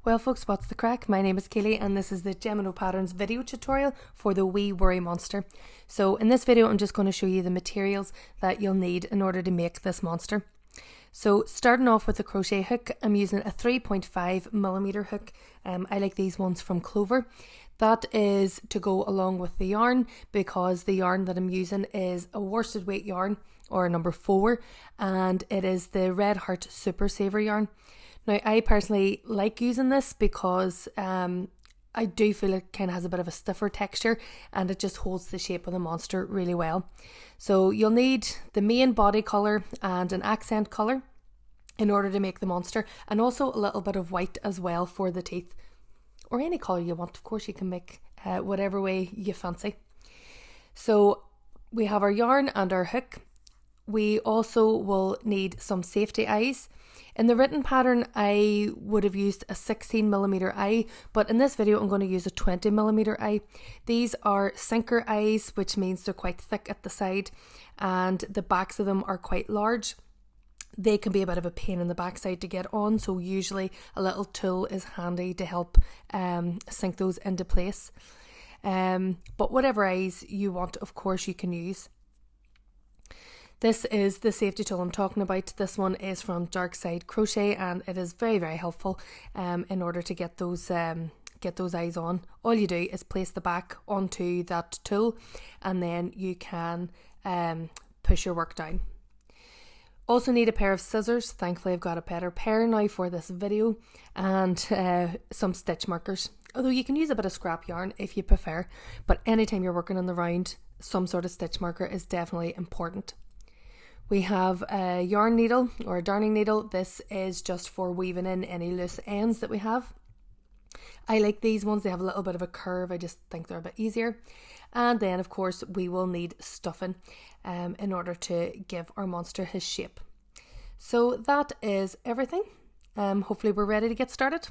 Well folks, what's the crack? My name is Kaylee and this is the Gemino Patterns video tutorial for the Wee Worry Monster. So in this video I'm just going to show you the materials that you'll need in order to make this monster. So starting off with the crochet hook, I'm using a 3.5mm hook. I like these ones from Clover. That is to go along with the yarn because the yarn that I'm using is a worsted weight yarn, or number 4, and it is the Red Heart Super Saver yarn. Now I personally like using this because I do feel it kind of has a bit of a stiffer texture and it just holds the shape of the monster really well. So you'll need the main body colour and an accent colour in order to make the monster, and also a little bit of white as well for the teeth, or any colour you want. Of course you can make whatever way you fancy. So we have our yarn and our hook. We also will need some safety eyes. In the written pattern I would have used a 16mm eye, but in this video I'm going to use a 20mm eye. These are sinker eyes, which means they're quite thick at the side and the backs of them are quite large. They can be a bit of a pain in the backside to get on, so usually a little tool is handy to help sink those into place. But whatever eyes you want, of course you can use. This is the safety tool I'm talking about. This one is from Dark Side Crochet and it is very, very helpful in order to get those eyes on. All you do is place the back onto that tool and then you can push your work down. Also need a pair of scissors. Thankfully I've got a better pair now for this video, and some stitch markers. Although you can use a bit of scrap yarn if you prefer, but anytime you're working on the round, some sort of stitch marker is definitely important. We have a yarn needle or a darning needle. This is just for weaving in any loose ends that we have. I like these ones, they have a little bit of a curve, I just think they're a bit easier. And then of course we will need stuffing in order to give our monster his shape. So that is everything. Hopefully we're ready to get started.